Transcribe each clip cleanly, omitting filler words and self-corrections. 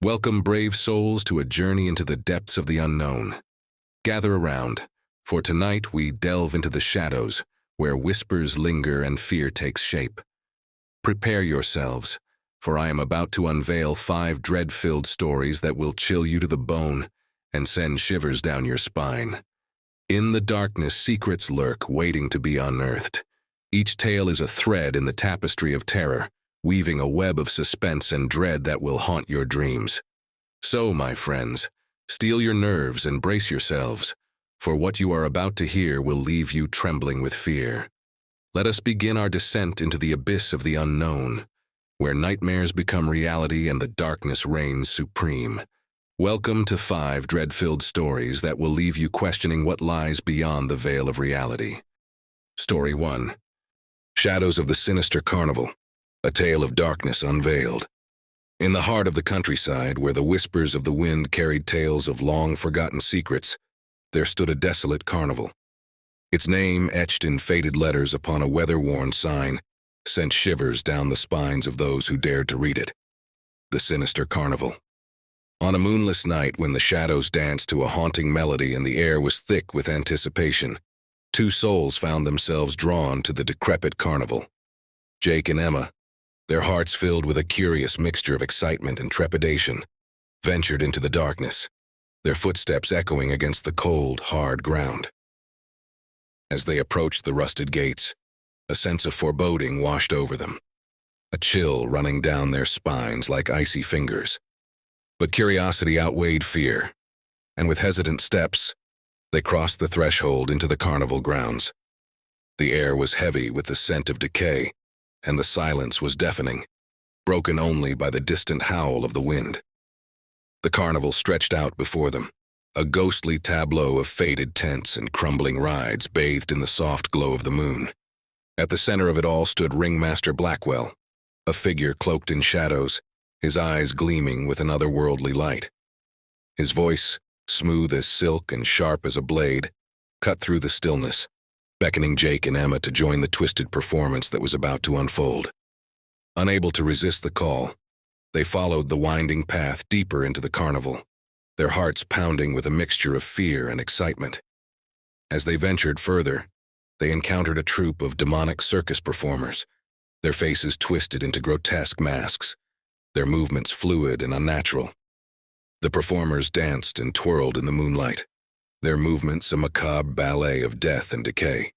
Welcome, brave souls, to a journey into the depths of the unknown. Gather around, for tonight we delve into the shadows, where whispers linger and fear takes shape. Prepare yourselves, for I am about to unveil 5 dread-filled stories that will chill you to the bone and send shivers down your spine. In the darkness, secrets lurk, waiting to be unearthed. Each tale is a thread in the tapestry of terror, weaving a web of suspense and dread that will haunt your dreams. So, my friends, steel your nerves and brace yourselves, for what you are about to hear will leave you trembling with fear. Let us begin our descent into the abyss of the unknown, where nightmares become reality and the darkness reigns supreme. Welcome to 5 dread-filled stories that will leave you questioning what lies beyond the veil of reality. Story 1. Shadows of the Sinister Carnival. A tale of darkness unveiled. In the heart of the countryside, where the whispers of the wind carried tales of long-forgotten secrets, there stood a desolate carnival. Its name, etched in faded letters upon a weather-worn sign, sent shivers down the spines of those who dared to read it. The Sinister Carnival. On a moonless night, when the shadows danced to a haunting melody and the air was thick with anticipation, 2 souls found themselves drawn to the decrepit carnival. Jake and Emma, their hearts filled with a curious mixture of excitement and trepidation, ventured into the darkness, their footsteps echoing against the cold, hard ground. As they approached the rusted gates, a sense of foreboding washed over them, a chill running down their spines like icy fingers. But curiosity outweighed fear, and with hesitant steps, they crossed the threshold into the carnival grounds. The air was heavy with the scent of decay, and the silence was deafening, broken only by the distant howl of the wind. The carnival stretched out before them, a ghostly tableau of faded tents and crumbling rides bathed in the soft glow of the moon. At the center of it all stood Ringmaster Blackwell, a figure cloaked in shadows, his eyes gleaming with an otherworldly light. His voice, smooth as silk and sharp as a blade, cut through the stillness, beckoning Jake and Emma to join the twisted performance that was about to unfold. Unable to resist the call, they followed the winding path deeper into the carnival, their hearts pounding with a mixture of fear and excitement. As they ventured further, they encountered a troupe of demonic circus performers, their faces twisted into grotesque masks, their movements fluid and unnatural. The performers danced and twirled in the moonlight, their movements a macabre ballet of death and decay.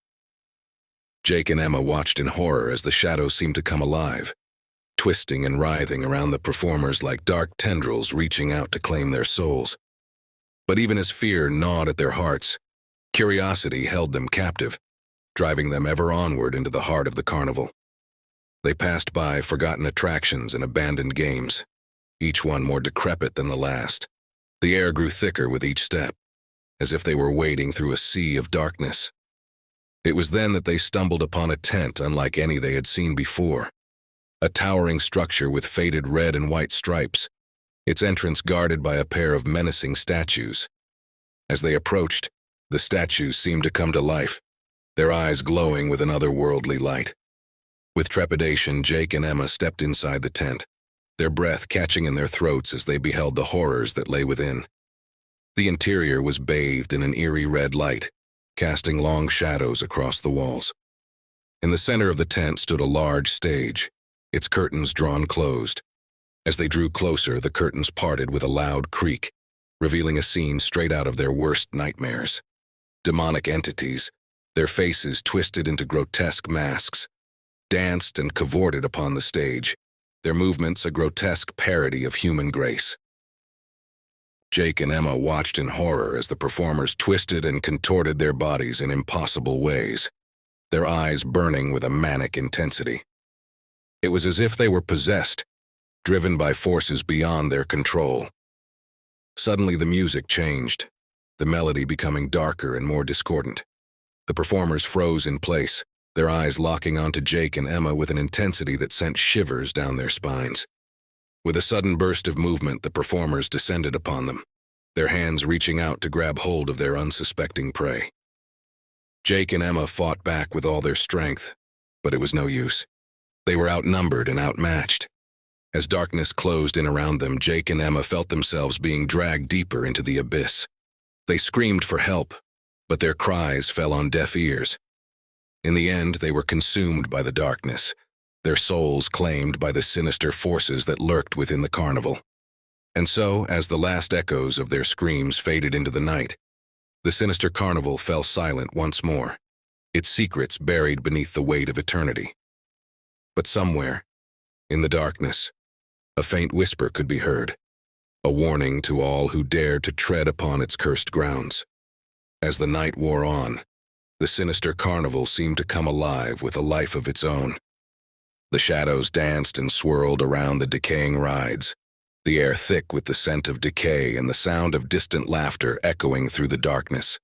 Jake and Emma watched in horror as the shadows seemed to come alive, twisting and writhing around the performers like dark tendrils reaching out to claim their souls. But even as fear gnawed at their hearts, curiosity held them captive, driving them ever onward into the heart of the carnival. They passed by forgotten attractions and abandoned games, each one more decrepit than the last. The air grew thicker with each step, as if they were wading through a sea of darkness. It was then that they stumbled upon a tent unlike any they had seen before, a towering structure with faded red and white stripes, its entrance guarded by a pair of menacing statues. As they approached, the statues seemed to come to life, their eyes glowing with an otherworldly light. With trepidation, Jake and Emma stepped inside the tent, their breath catching in their throats as they beheld the horrors that lay within. The interior was bathed in an eerie red light, casting long shadows across the walls. In the center of the tent stood a large stage, its curtains drawn closed. As they drew closer, the curtains parted with a loud creak, revealing a scene straight out of their worst nightmares. Demonic entities, their faces twisted into grotesque masks, danced and cavorted upon the stage, their movements a grotesque parody of human grace. Jake and Emma watched in horror as the performers twisted and contorted their bodies in impossible ways, their eyes burning with a manic intensity. It was as if they were possessed, driven by forces beyond their control. Suddenly the music changed, the melody becoming darker and more discordant. The performers froze in place, their eyes locking onto Jake and Emma with an intensity that sent shivers down their spines. With a sudden burst of movement, the performers descended upon them, their hands reaching out to grab hold of their unsuspecting prey. Jake and Emma fought back with all their strength, but it was no use. They were outnumbered and outmatched. As darkness closed in around them, Jake and Emma felt themselves being dragged deeper into the abyss. They screamed for help, but their cries fell on deaf ears. In the end, they were consumed by the darkness, their souls claimed by the sinister forces that lurked within the carnival. And so, as the last echoes of their screams faded into the night, the sinister carnival fell silent once more, its secrets buried beneath the weight of eternity. But somewhere, in the darkness, a faint whisper could be heard, a warning to all who dared to tread upon its cursed grounds. As the night wore on, the sinister carnival seemed to come alive with a life of its own. The shadows danced and swirled around the decaying rides, the air thick with the scent of decay and the sound of distant laughter echoing through the darkness.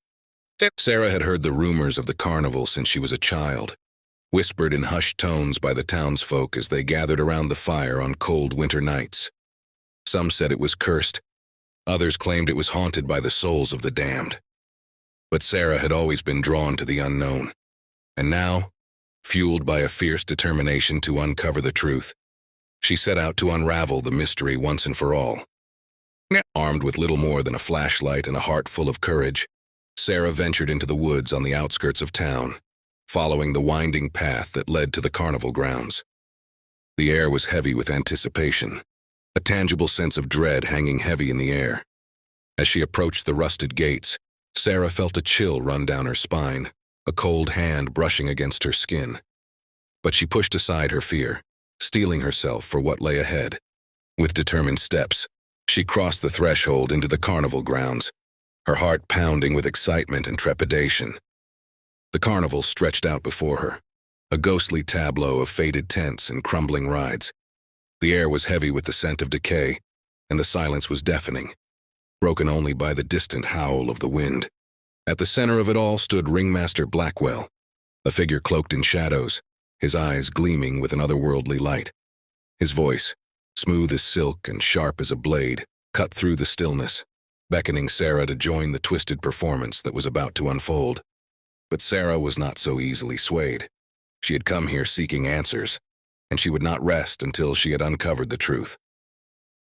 Sarah had heard the rumors of the carnival since she was a child, whispered in hushed tones by the townsfolk as they gathered around the fire on cold winter nights. Some said it was cursed, others claimed it was haunted by the souls of the damned. But Sarah had always been drawn to the unknown, and now, fueled by a fierce determination to uncover the truth, she set out to unravel the mystery once and for all. Armed with little more than a flashlight and a heart full of courage, Sarah ventured into the woods on the outskirts of town, following the winding path that led to the carnival grounds. The air was heavy with anticipation, a tangible sense of dread hanging heavy in the air. As she approached the rusted gates, Sarah felt a chill run down her spine, a cold hand brushing against her skin. But she pushed aside her fear, steeling herself for what lay ahead. With determined steps, she crossed the threshold into the carnival grounds, her heart pounding with excitement and trepidation. The carnival stretched out before her, a ghostly tableau of faded tents and crumbling rides. The air was heavy with the scent of decay, and the silence was deafening, broken only by the distant howl of the wind. At the center of it all stood Ringmaster Blackwell, a figure cloaked in shadows, his eyes gleaming with an otherworldly light. His voice, smooth as silk and sharp as a blade, cut through the stillness, beckoning Sarah to join the twisted performance that was about to unfold. But Sarah was not so easily swayed. She had come here seeking answers, and she would not rest until she had uncovered the truth.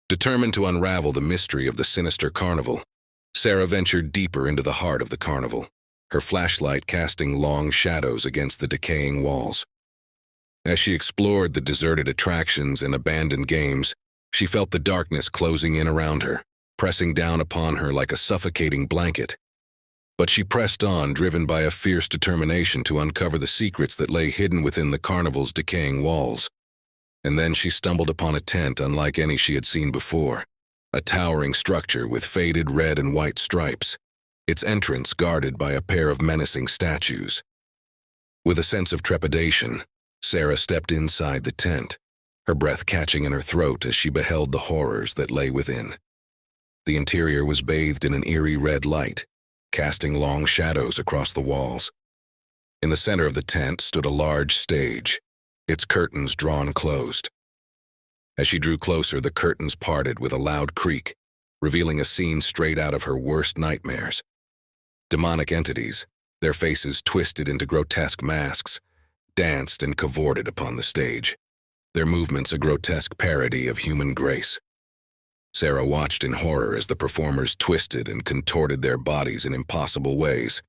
Determined to unravel the mystery of the sinister carnival, Sarah ventured deeper into the heart of the carnival, her flashlight casting long shadows against the decaying walls. As she explored the deserted attractions and abandoned games, she felt the darkness closing in around her, pressing down upon her like a suffocating blanket. But she pressed on, driven by a fierce determination to uncover the secrets that lay hidden within the carnival's decaying walls. And then she stumbled upon a tent unlike any she had seen before, a towering structure with faded red and white stripes, its entrance guarded by a pair of menacing statues. With a sense of trepidation, Sarah stepped inside the tent, her breath catching in her throat as she beheld the horrors that lay within. The interior was bathed in an eerie red light, casting long shadows across the walls. In the center of the tent stood a large stage, its curtains drawn closed. As she drew closer, the curtains parted with a loud creak, revealing a scene straight out of her worst nightmares. Demonic entities, their faces twisted into grotesque masks, danced and cavorted upon the stage, their movements a grotesque parody of human grace. Sarah watched in horror as the performers twisted and contorted their bodies in impossible ways,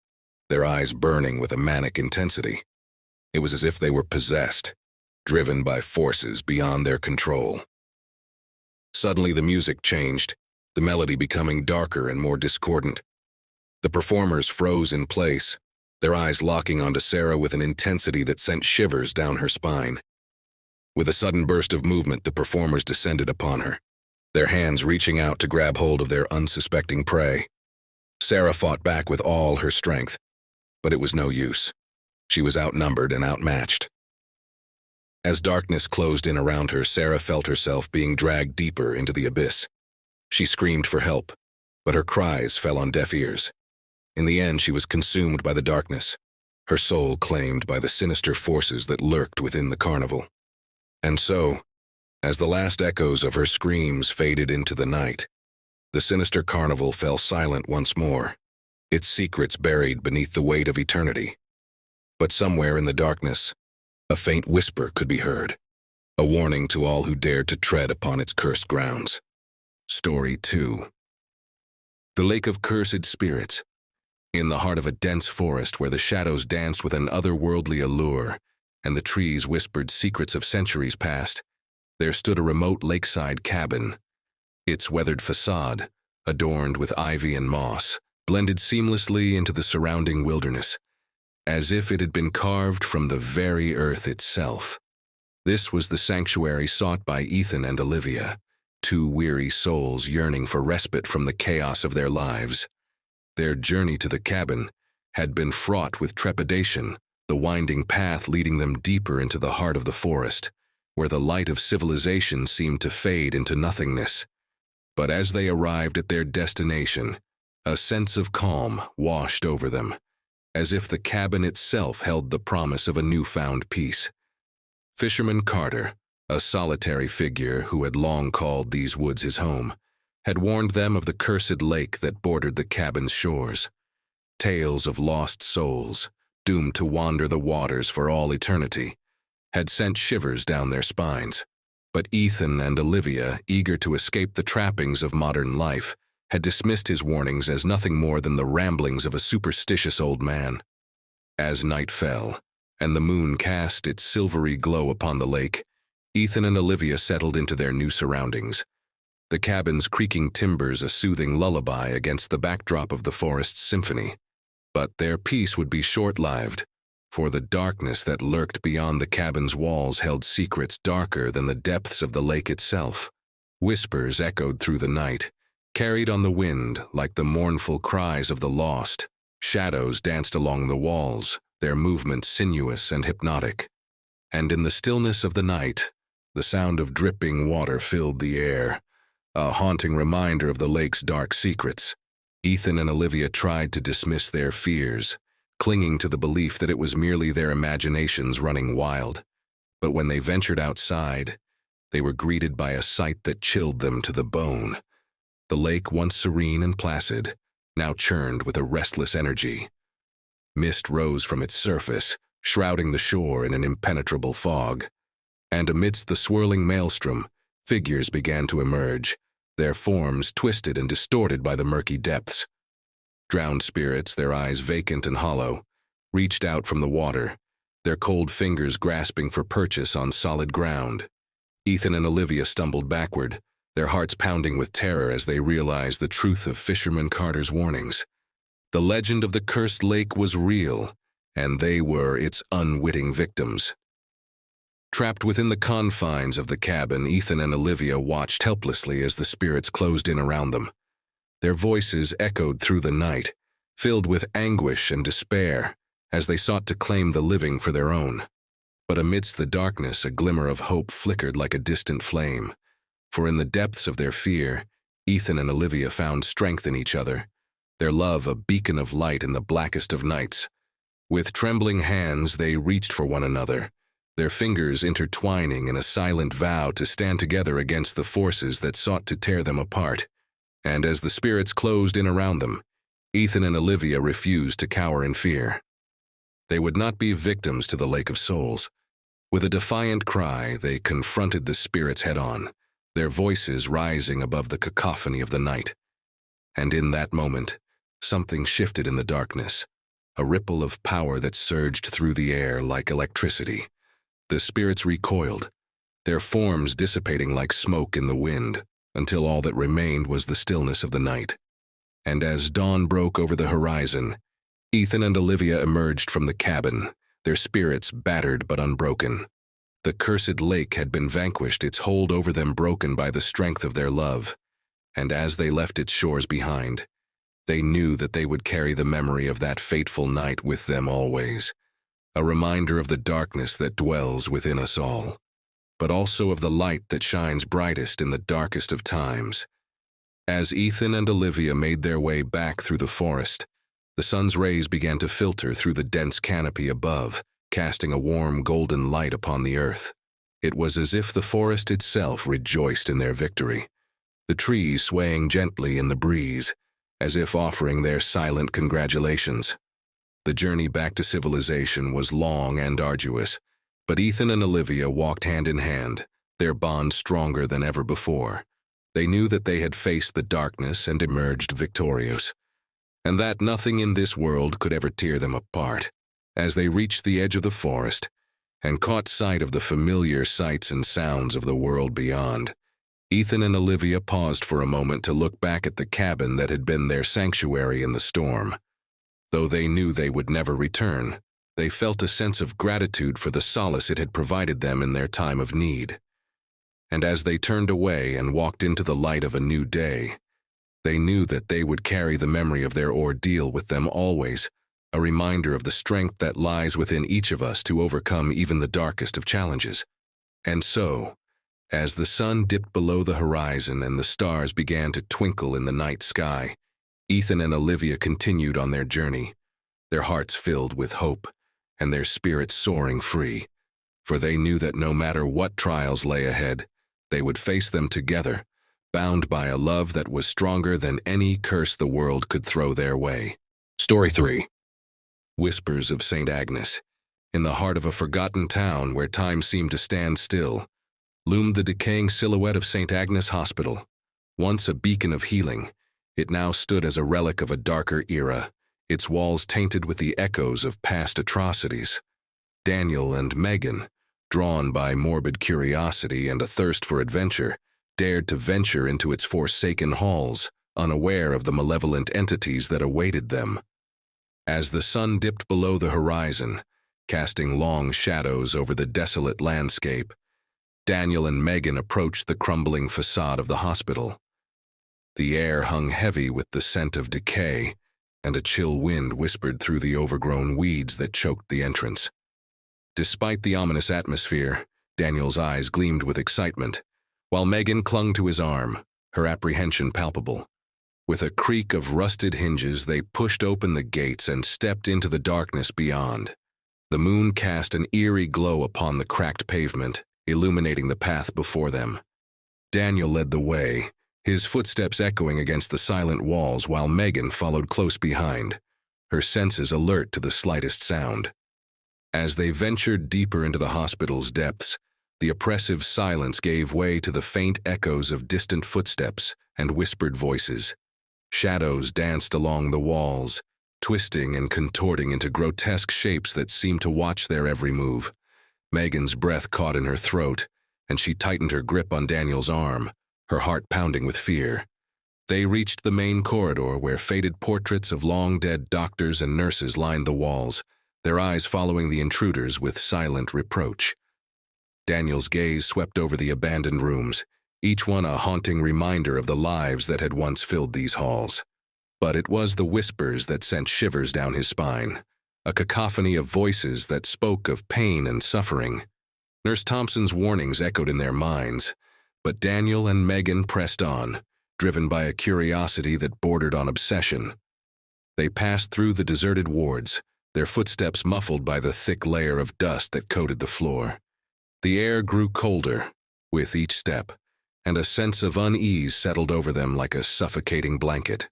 their eyes burning with a manic intensity. It was as if they were possessed, driven by forces beyond their control. Suddenly the music changed, the melody becoming darker and more discordant. The performers froze in place, their eyes locking onto Sarah with an intensity that sent shivers down her spine. With a sudden burst of movement, the performers descended upon her, their hands reaching out to grab hold of their unsuspecting prey. Sarah fought back with all her strength, but it was no use. She was outnumbered and outmatched. As darkness closed in around her, Sarah felt herself being dragged deeper into the abyss. She screamed for help, but her cries fell on deaf ears. In the end, she was consumed by the darkness, her soul claimed by the sinister forces that lurked within the carnival. And so, as the last echoes of her screams faded into the night, the sinister carnival fell silent once more, its secrets buried beneath the weight of eternity. But somewhere in the darkness, a faint whisper could be heard, a warning to all who dared to tread upon its cursed grounds. Story 2. The Lake of Cursed Spirits. In the heart of a dense forest where the shadows danced with an otherworldly allure and the trees whispered secrets of centuries past, there stood a remote lakeside cabin. Its weathered facade, adorned with ivy and moss, blended seamlessly into the surrounding wilderness, as if it had been carved from the very earth itself. This was the sanctuary sought by Ethan and Olivia, two weary souls yearning for respite from the chaos of their lives. Their journey to the cabin had been fraught with trepidation, the winding path leading them deeper into the heart of the forest, where the light of civilization seemed to fade into nothingness. But as they arrived at their destination, a sense of calm washed over them, as if the cabin itself held the promise of a newfound peace. Fisherman Carter, a solitary figure who had long called these woods his home, had warned them of the cursed lake that bordered the cabin's shores. Tales of lost souls, doomed to wander the waters for all eternity, had sent shivers down their spines. But Ethan and Olivia, eager to escape the trappings of modern life, had dismissed his warnings as nothing more than the ramblings of a superstitious old man. As night fell, and the moon cast its silvery glow upon the lake, Ethan and Olivia settled into their new surroundings. The cabin's creaking timbers a soothing lullaby against the backdrop of the forest's symphony. But their peace would be short-lived, for the darkness that lurked beyond the cabin's walls held secrets darker than the depths of the lake itself. Whispers echoed through the night, carried on the wind like the mournful cries of the lost. Shadows danced along the walls, their movements sinuous and hypnotic. And in the stillness of the night, the sound of dripping water filled the air, a haunting reminder of the lake's dark secrets. Ethan and Olivia tried to dismiss their fears, clinging to the belief that it was merely their imaginations running wild. But when they ventured outside, they were greeted by a sight that chilled them to the bone. The lake, once serene and placid, now churned with a restless energy. Mist rose from its surface, shrouding the shore in an impenetrable fog. And amidst the swirling maelstrom, figures began to emerge, their forms twisted and distorted by the murky depths. Drowned spirits, their eyes vacant and hollow, reached out from the water, their cold fingers grasping for purchase on solid ground. Ethan and Olivia stumbled backward, their hearts pounding with terror as they realized the truth of Fisherman Carter's warnings. The legend of the cursed lake was real, and they were its unwitting victims. Trapped within the confines of the cabin, Ethan and Olivia watched helplessly as the spirits closed in around them. Their voices echoed through the night, filled with anguish and despair, as they sought to claim the living for their own. But amidst the darkness, a glimmer of hope flickered like a distant flame. For in the depths of their fear, Ethan and Olivia found strength in each other, their love a beacon of light in the blackest of nights. With trembling hands, they reached for one another, their fingers intertwining in a silent vow to stand together against the forces that sought to tear them apart. And as the spirits closed in around them, Ethan and Olivia refused to cower in fear. They would not be victims to the Lake of Souls. With a defiant cry, they confronted the spirits head-on, their voices rising above the cacophony of the night. And in that moment, something shifted in the darkness, a ripple of power that surged through the air like electricity. The spirits recoiled, their forms dissipating like smoke in the wind, until all that remained was the stillness of the night. And as dawn broke over the horizon, Ethan and Olivia emerged from the cabin, their spirits battered but unbroken. The cursed lake had been vanquished, its hold over them broken by the strength of their love. And as they left its shores behind, they knew that they would carry the memory of that fateful night with them always, a reminder of the darkness that dwells within us all, but also of the light that shines brightest in the darkest of times. As Ethan and Olivia made their way back through the forest, the sun's rays began to filter through the dense canopy above, casting a warm golden light upon the earth. It was as if the forest itself rejoiced in their victory, the trees swaying gently in the breeze, as if offering their silent congratulations. The journey back to civilization was long and arduous, but Ethan and Olivia walked hand in hand, their bond stronger than ever before. They knew that they had faced the darkness and emerged victorious, and that nothing in this world could ever tear them apart. As they reached the edge of the forest and caught sight of the familiar sights and sounds of the world beyond, Ethan and Olivia paused for a moment to look back at the cabin that had been their sanctuary in the storm. Though they knew they would never return, they felt a sense of gratitude for the solace it had provided them in their time of need. And as they turned away and walked into the light of a new day, they knew that they would carry the memory of their ordeal with them always, a reminder of the strength that lies within each of us to overcome even the darkest of challenges. And so, as the sun dipped below the horizon and the stars began to twinkle in the night sky, Ethan and Olivia continued on their journey, their hearts filled with hope and their spirits soaring free, for they knew that no matter what trials lay ahead, they would face them together, bound by a love that was stronger than any curse the world could throw their way. Story 3. Whispers of St. Agnes. In the heart of a forgotten town where time seemed to stand still, loomed the decaying silhouette of St. Agnes Hospital. Once a beacon of healing, it now stood as a relic of a darker era, its walls tainted with the echoes of past atrocities. Daniel and Megan, drawn by morbid curiosity and a thirst for adventure, dared to venture into its forsaken halls, unaware of the malevolent entities that awaited them. As the sun dipped below the horizon, casting long shadows over the desolate landscape, Daniel and Megan approached the crumbling facade of the hospital. The air hung heavy with the scent of decay, and a chill wind whispered through the overgrown weeds that choked the entrance. Despite the ominous atmosphere, Daniel's eyes gleamed with excitement, while Megan clung to his arm, her apprehension palpable. With a creak of rusted hinges, they pushed open the gates and stepped into the darkness beyond. The moon cast an eerie glow upon the cracked pavement, illuminating the path before them. Daniel led the way, his footsteps echoing against the silent walls while Megan followed close behind, her senses alert to the slightest sound. As they ventured deeper into the hospital's depths, the oppressive silence gave way to the faint echoes of distant footsteps and whispered voices. Shadows danced along the walls, twisting and contorting into grotesque shapes that seemed to watch their every move. Megan's breath caught in her throat, and she tightened her grip on Daniel's arm, her heart pounding with fear. They reached the main corridor where faded portraits of long-dead doctors and nurses lined the walls, their eyes following the intruders with silent reproach. Daniel's gaze swept over the abandoned rooms, each one a haunting reminder of the lives that had once filled these halls. But it was the whispers that sent shivers down his spine, a cacophony of voices that spoke of pain and suffering. Nurse Thompson's warnings echoed in their minds, but Daniel and Megan pressed on, driven by a curiosity that bordered on obsession. They passed through the deserted wards, their footsteps muffled by the thick layer of dust that coated the floor. The air grew colder with each step, and a sense of unease settled over them like a suffocating blanket.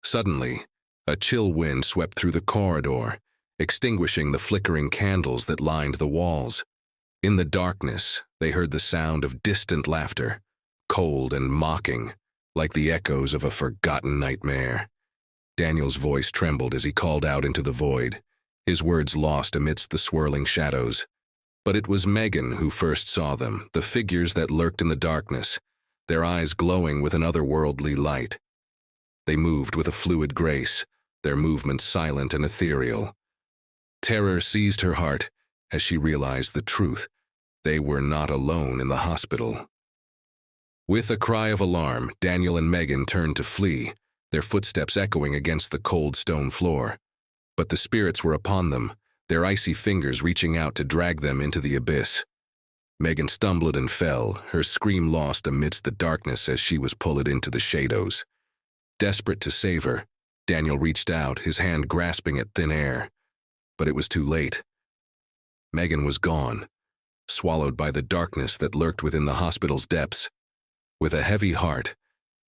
Suddenly, a chill wind swept through the corridor, extinguishing the flickering candles that lined the walls. In the darkness, they heard the sound of distant laughter, cold and mocking, like the echoes of a forgotten nightmare. Daniel's voice trembled as he called out into the void, his words lost amidst the swirling shadows. But it was Megan who first saw them, the figures that lurked in the darkness, their eyes glowing with an otherworldly light. They moved with a fluid grace, their movements silent and ethereal. Terror seized her heart as she realized the truth. They were not alone in the hospital. With a cry of alarm, Daniel and Megan turned to flee, their footsteps echoing against the cold stone floor. But the spirits were upon them, their icy fingers reaching out to drag them into the abyss. Megan stumbled and fell, her scream lost amidst the darkness as she was pulled into the shadows. Desperate to save her, Daniel reached out, his hand grasping at thin air. But it was too late. Megan was gone, swallowed by the darkness that lurked within the hospital's depths. With a heavy heart,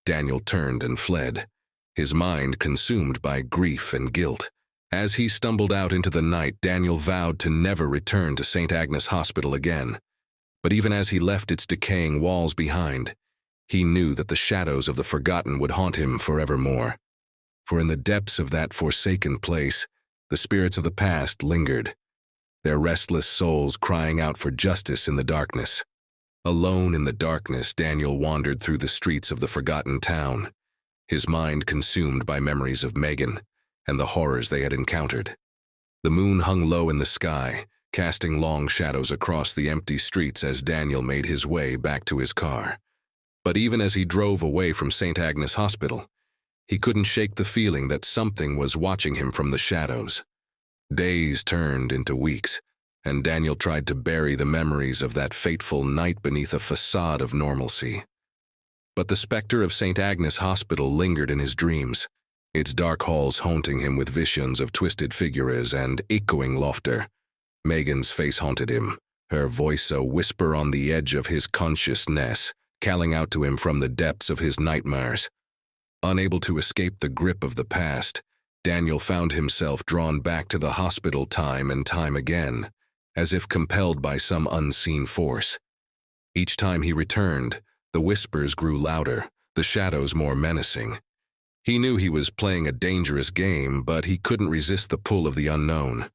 Daniel turned and fled, his mind consumed by grief and guilt. As he stumbled out into the night, Daniel vowed to never return to St. Agnes Hospital again. But even as he left its decaying walls behind, he knew that the shadows of the forgotten would haunt him forevermore. For in the depths of that forsaken place, the spirits of the past lingered, their restless souls crying out for justice in the darkness. Alone in the darkness, Daniel wandered through the streets of the forgotten town, his mind consumed by memories of Megan and the horrors they had encountered. The moon hung low in the sky, casting long shadows across the empty streets as Daniel made his way back to his car. But even as he drove away from St. Agnes Hospital, he couldn't shake the feeling that something was watching him from the shadows. Days turned into weeks, and Daniel tried to bury the memories of that fateful night beneath a facade of normalcy. But the specter of St. Agnes Hospital lingered in his dreams, its dark halls haunting him with visions of twisted figures and echoing laughter. Megan's face haunted him, her voice a whisper on the edge of his consciousness, calling out to him from the depths of his nightmares. Unable to escape the grip of the past, Daniel found himself drawn back to the hospital time and time again, as if compelled by some unseen force. Each time he returned, the whispers grew louder, the shadows more menacing. He knew he was playing a dangerous game, but he couldn't resist the pull of the unknown.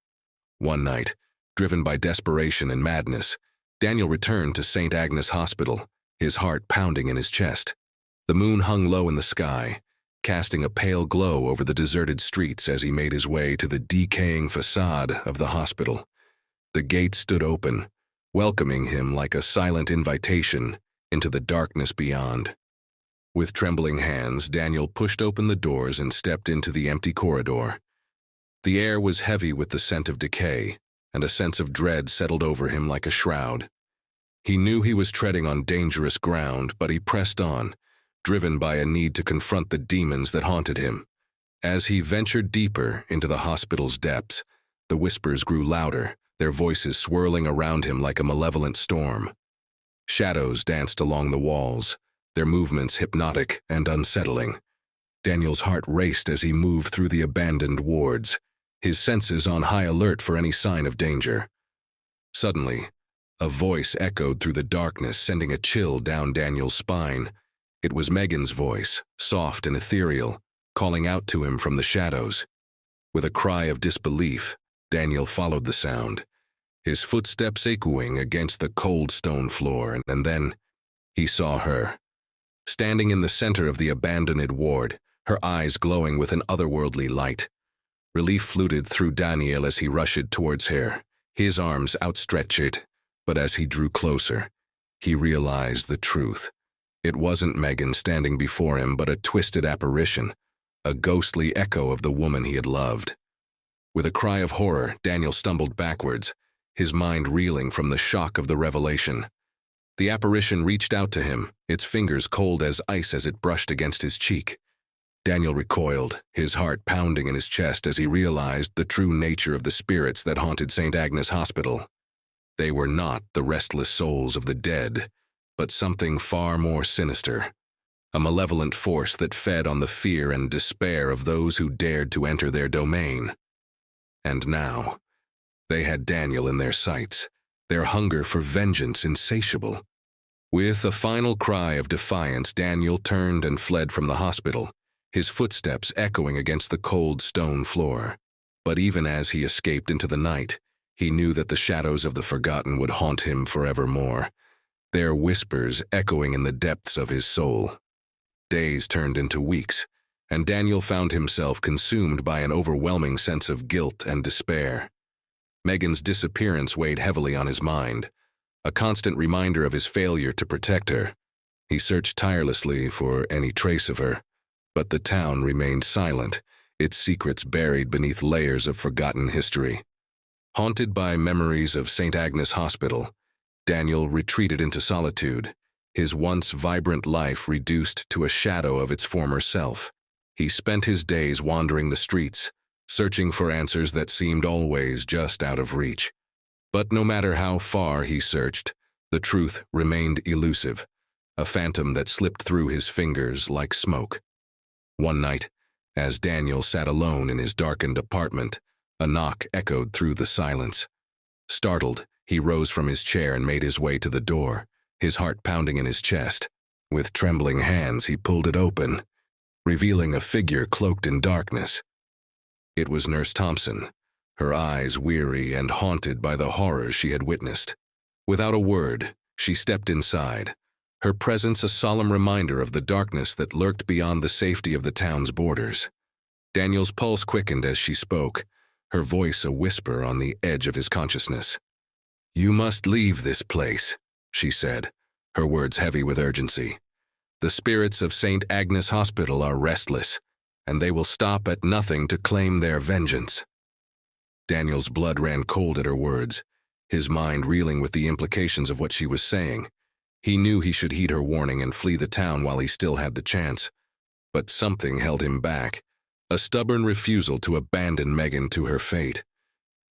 One night, driven by desperation and madness, Daniel returned to St. Agnes Hospital, his heart pounding in his chest. The moon hung low in the sky, casting a pale glow over the deserted streets as he made his way to the decaying facade of the hospital. The gate stood open, welcoming him like a silent invitation into the darkness beyond. With trembling hands, Daniel pushed open the doors and stepped into the empty corridor. The air was heavy with the scent of decay, and a sense of dread settled over him like a shroud. He knew he was treading on dangerous ground, but he pressed on, driven by a need to confront the demons that haunted him. As he ventured deeper into the hospital's depths, the whispers grew louder, their voices swirling around him like a malevolent storm. Shadows danced along the walls, their movements hypnotic and unsettling. Daniel's heart raced as he moved through the abandoned wards, his senses on high alert for any sign of danger. Suddenly, a voice echoed through the darkness, sending a chill down Daniel's spine. It was Megan's voice, soft and ethereal, calling out to him from the shadows. With a cry of disbelief, Daniel followed the sound, his footsteps echoing against the cold stone floor, and then he saw her. Standing in the center of the abandoned ward, her eyes glowing with an otherworldly light. Relief flooded through Daniel as he rushed towards her, his arms outstretched, but as he drew closer, he realized the truth. It wasn't Megan standing before him, but a twisted apparition, a ghostly echo of the woman he had loved. With a cry of horror, Daniel stumbled backwards, his mind reeling from the shock of the revelation. The apparition reached out to him, its fingers cold as ice as it brushed against his cheek. Daniel recoiled, his heart pounding in his chest as he realized the true nature of the spirits that haunted St. Agnes Hospital. They were not the restless souls of the dead, but something far more sinister, a malevolent force that fed on the fear and despair of those who dared to enter their domain. And now, they had Daniel in their sights, their hunger for vengeance insatiable. With a final cry of defiance, Daniel turned and fled from the hospital, his footsteps echoing against the cold stone floor. But even as he escaped into the night, he knew that the shadows of the forgotten would haunt him forevermore, their whispers echoing in the depths of his soul. Days turned into weeks, and Daniel found himself consumed by an overwhelming sense of guilt and despair. Megan's disappearance weighed heavily on his mind, a constant reminder of his failure to protect her. He searched tirelessly for any trace of her, but the town remained silent, its secrets buried beneath layers of forgotten history. Haunted by memories of St. Agnes Hospital, Daniel retreated into solitude, his once vibrant life reduced to a shadow of its former self. He spent his days wandering the streets, searching for answers that seemed always just out of reach. But no matter how far he searched, the truth remained elusive, a phantom that slipped through his fingers like smoke. One night, as Daniel sat alone in his darkened apartment, a knock echoed through the silence. Startled, He rose from his chair and made his way to the door, his heart pounding in his chest. With trembling hands, he pulled it open, revealing a figure cloaked in darkness. It was Nurse Thompson, her eyes weary and haunted by the horrors she had witnessed. Without a word, she stepped inside, her presence a solemn reminder of the darkness that lurked beyond the safety of the town's borders. Daniel's pulse quickened as she spoke, her voice a whisper on the edge of his consciousness. "You must leave this place," she said, her words heavy with urgency. "The spirits of St. Agnes Hospital are restless, and they will stop at nothing to claim their vengeance." Daniel's blood ran cold at her words, his mind reeling with the implications of what she was saying. He knew he should heed her warning and flee the town while he still had the chance. But something held him back, a stubborn refusal to abandon Megan to her fate.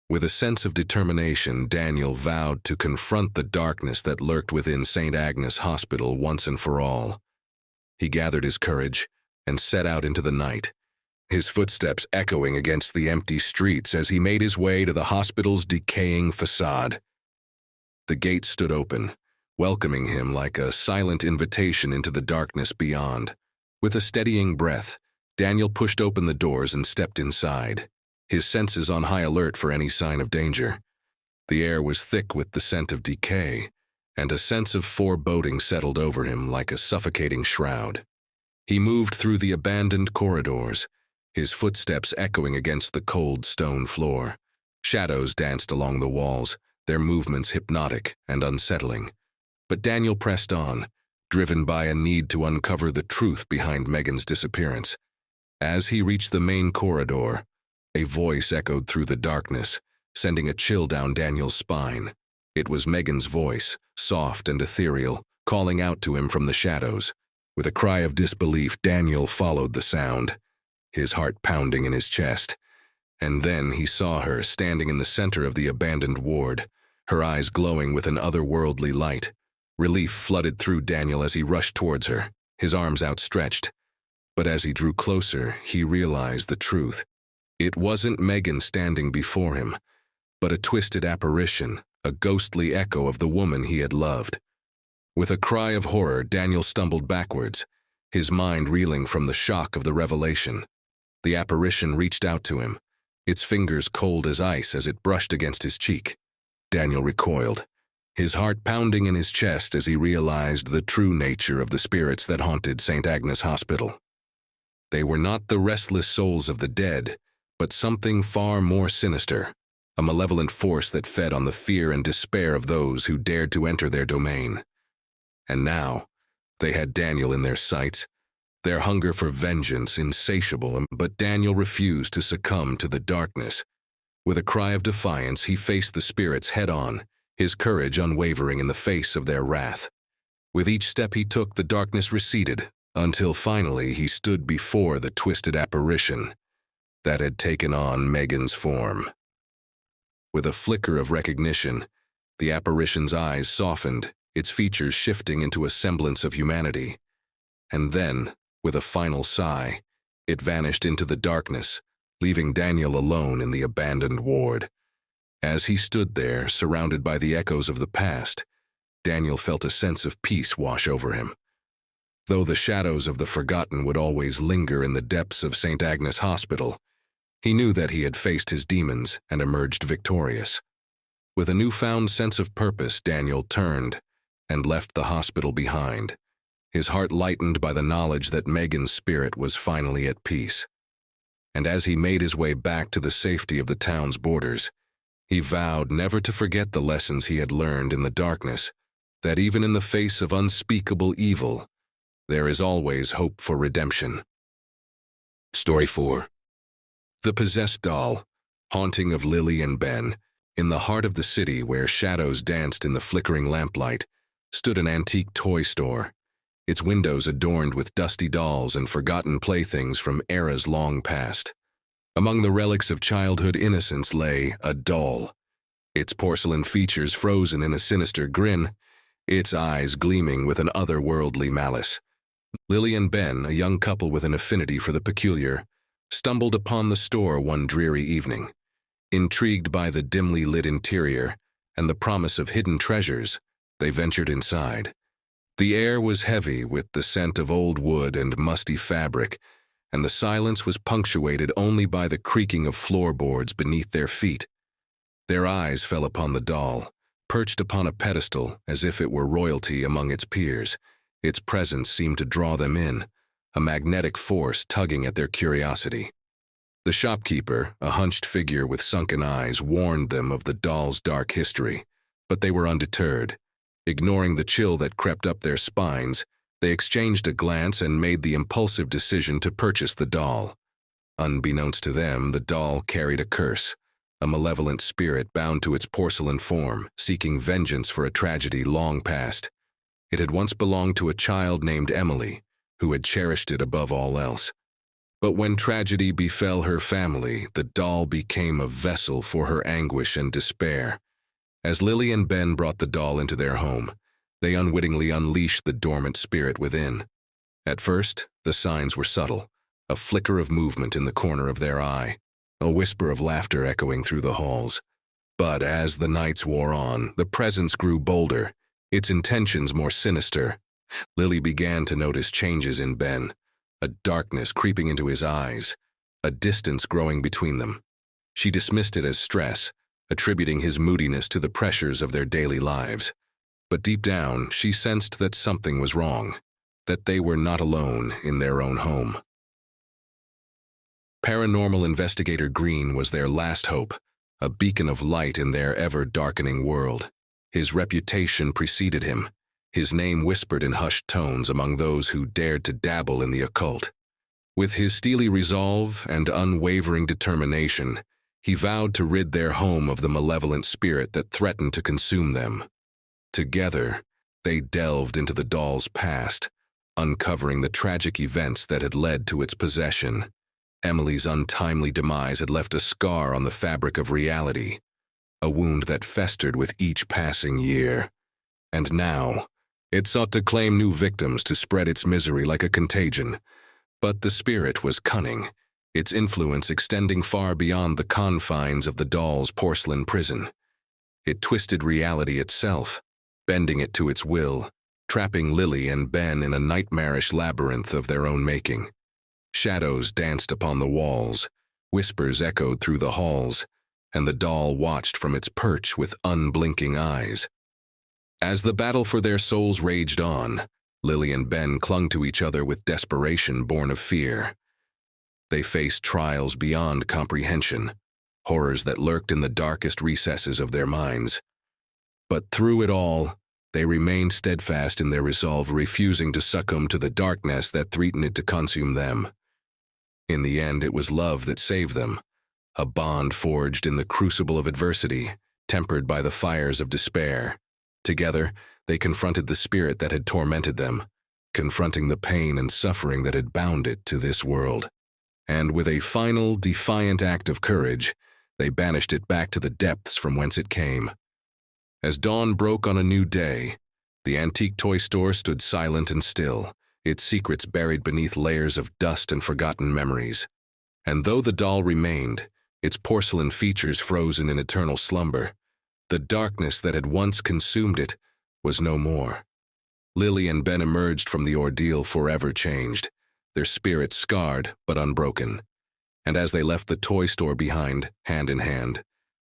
With a sense of determination, Daniel vowed to confront the darkness that lurked within St. Agnes Hospital once and for all. He gathered his courage and set out into the night, his footsteps echoing against the empty streets as he made his way to the hospital's decaying facade. The gate stood open, welcoming him like a silent invitation into the darkness beyond. With a steadying breath, Daniel pushed open the doors and stepped inside, his senses on high alert for any sign of danger. The air was thick with the scent of decay, and a sense of foreboding settled over him like a suffocating shroud. He moved through the abandoned corridors, his footsteps echoing against the cold stone floor. Shadows danced along the walls, their movements hypnotic and unsettling. But Daniel pressed on, driven by a need to uncover the truth behind Megan's disappearance. As he reached the main corridor, a voice echoed through the darkness, sending a chill down Daniel's spine. It was Megan's voice, soft and ethereal, calling out to him from the shadows. With a cry of disbelief, Daniel followed the sound, his heart pounding in his chest. And then he saw her standing in the center of the abandoned ward, her eyes glowing with an otherworldly light. Relief flooded through Daniel as he rushed towards her, his arms outstretched. But as he drew closer, he realized the truth. It wasn't Megan standing before him, but a twisted apparition, a ghostly echo of the woman he had loved. With a cry of horror, Daniel stumbled backwards, his mind reeling from the shock of the revelation. The apparition reached out to him, its fingers cold as ice as it brushed against his cheek. Daniel recoiled, his heart pounding in his chest as he realized the true nature of the spirits that haunted St. Agnes Hospital. They were not the restless souls of the dead, but something far more sinister, a malevolent force that fed on the fear and despair of those who dared to enter their domain. And now, they had Daniel in their sights, their hunger for vengeance insatiable, but Daniel refused to succumb to the darkness. With a cry of defiance, he faced the spirits head-on, his courage unwavering in the face of their wrath. With each step he took, the darkness receded, until finally he stood before the twisted apparition that had taken on Megan's form. With a flicker of recognition, the apparition's eyes softened, its features shifting into a semblance of humanity. And then, with a final sigh, it vanished into the darkness, leaving Daniel alone in the abandoned ward. As he stood there, surrounded by the echoes of the past, Daniel felt a sense of peace wash over him. Though the shadows of the forgotten would always linger in the depths of St. Agnes Hospital, he knew that he had faced his demons and emerged victorious. With a newfound sense of purpose, Daniel turned and left the hospital behind, his heart lightened by the knowledge that Megan's spirit was finally at peace. And as he made his way back to the safety of the town's borders, he vowed never to forget the lessons he had learned in the darkness, that even in the face of unspeakable evil, there is always hope for redemption. Story 4. The Possessed Doll, Haunting of Lily and Ben. In the heart of the city, where shadows danced in the flickering lamplight, stood an antique toy store, its windows adorned with dusty dolls and forgotten playthings from eras long past. Among the relics of childhood innocence lay a doll, its porcelain features frozen in a sinister grin, its eyes gleaming with an otherworldly malice. Lily and Ben, a young couple with an affinity for the peculiar, stumbled upon the store one dreary evening. Intrigued by the dimly lit interior, and the promise of hidden treasures, they ventured inside. The air was heavy with the scent of old wood and musty fabric, and the silence was punctuated only by the creaking of floorboards beneath their feet. Their eyes fell upon the doll, perched upon a pedestal as if it were royalty among its peers. Its presence seemed to draw them in, a magnetic force tugging at their curiosity. The shopkeeper, a hunched figure with sunken eyes, warned them of the doll's dark history, but they were undeterred. Ignoring the chill that crept up their spines, they exchanged a glance and made the impulsive decision to purchase the doll. Unbeknownst to them, the doll carried a curse, a malevolent spirit bound to its porcelain form, seeking vengeance for a tragedy long past. It had once belonged to a child named Emily, who had cherished it above all else. But when tragedy befell her family, the doll became a vessel for her anguish and despair. As Lily and Ben brought the doll into their home, they unwittingly unleashed the dormant spirit within. At first, the signs were subtle, a flicker of movement in the corner of their eye, a whisper of laughter echoing through the halls. But as the nights wore on, the presence grew bolder, its intentions more sinister. Lily began to notice changes in Ben, a darkness creeping into his eyes, a distance growing between them. She dismissed it as stress, attributing his moodiness to the pressures of their daily lives. But deep down, she sensed that something was wrong, that they were not alone in their own home. Paranormal investigator Green was their last hope, a beacon of light in their ever-darkening world. His reputation preceded him, his name whispered in hushed tones among those who dared to dabble in the occult. With his steely resolve and unwavering determination, he vowed to rid their home of the malevolent spirit that threatened to consume them. Together, they delved into the doll's past, uncovering the tragic events that had led to its possession. Emily's untimely demise had left a scar on the fabric of reality, a wound that festered with each passing year. And now, it sought to claim new victims to spread its misery like a contagion. But the spirit was cunning, its influence extending far beyond the confines of the doll's porcelain prison. It twisted reality itself, bending it to its will, trapping Lily and Ben in a nightmarish labyrinth of their own making. Shadows danced upon the walls, whispers echoed through the halls, and the doll watched from its perch with unblinking eyes. As the battle for their souls raged on, Lily and Ben clung to each other with desperation born of fear. They faced trials beyond comprehension, horrors that lurked in the darkest recesses of their minds. But through it all, they remained steadfast in their resolve, refusing to succumb to the darkness that threatened to consume them. In the end, it was love that saved them, a bond forged in the crucible of adversity, tempered by the fires of despair. Together, they confronted the spirit that had tormented them, confronting the pain and suffering that had bound it to this world. And with a final, defiant act of courage, they banished it back to the depths from whence it came. As dawn broke on a new day, the antique toy store stood silent and still, its secrets buried beneath layers of dust and forgotten memories. And though the doll remained, its porcelain features frozen in eternal slumber, the darkness that had once consumed it was no more. Lily and Ben emerged from the ordeal forever changed, their spirits scarred but unbroken. And as they left the toy store behind, hand in hand,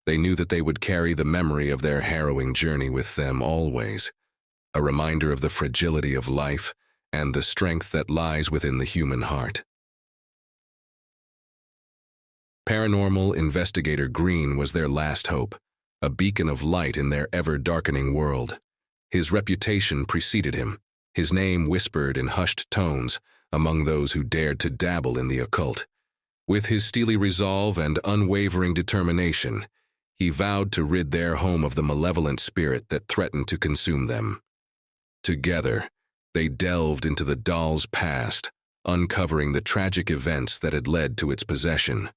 they knew that they would carry the memory of their harrowing journey with them always, a reminder of the fragility of life and the strength that lies within the human heart. Paranormal investigator Green was their last hope, a beacon of light in their ever-darkening world. His reputation preceded him, his name whispered in hushed tones among those who dared to dabble in the occult. With his steely resolve and unwavering determination, he vowed to rid their home of the malevolent spirit that threatened to consume them. Together, they delved into the doll's past, uncovering the tragic events that had led to its possession.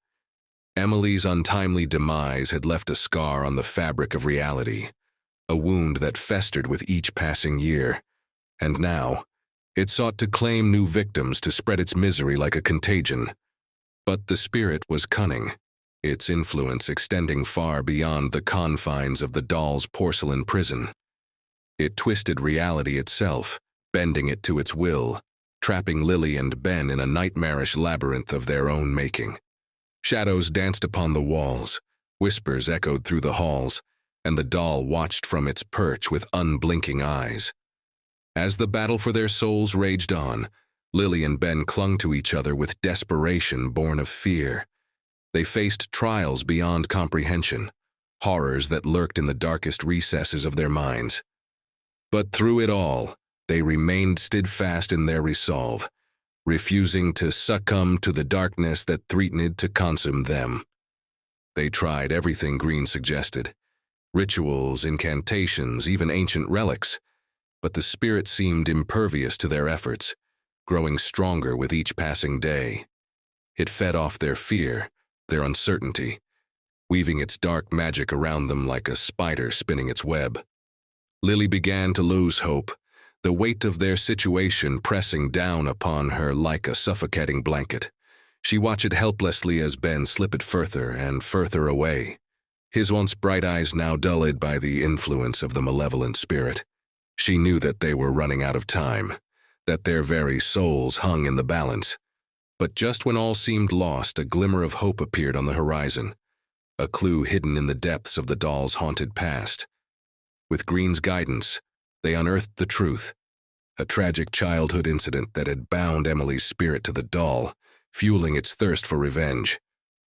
Emily's untimely demise had left a scar on the fabric of reality, a wound that festered with each passing year. And now, it sought to claim new victims to spread its misery like a contagion. But the spirit was cunning, its influence extending far beyond the confines of the doll's porcelain prison. It twisted reality itself, bending it to its will, trapping Lily and Ben in a nightmarish labyrinth of their own making. Shadows danced upon the walls, whispers echoed through the halls, and the doll watched from its perch with unblinking eyes. As the battle for their souls raged on, Lily and Ben clung to each other with desperation born of fear. They faced trials beyond comprehension, horrors that lurked in the darkest recesses of their minds. But through it all, they remained steadfast in their resolve, refusing to succumb to the darkness that threatened to consume them. They tried everything Green suggested, rituals, incantations, even ancient relics, but the spirit seemed impervious to their efforts, growing stronger with each passing day. It fed off their fear, their uncertainty, weaving its dark magic around them like a spider spinning its web. Lily began to lose hope, the weight of their situation pressing down upon her like a suffocating blanket. She watched helplessly as Ben slipped further and further away, his once bright eyes now dulled by the influence of the malevolent spirit. She knew that they were running out of time, that their very souls hung in the balance. But just when all seemed lost, a glimmer of hope appeared on the horizon, a clue hidden in the depths of the doll's haunted past. With Green's guidance, they unearthed the truth, a tragic childhood incident that had bound Emily's spirit to the doll, fueling its thirst for revenge.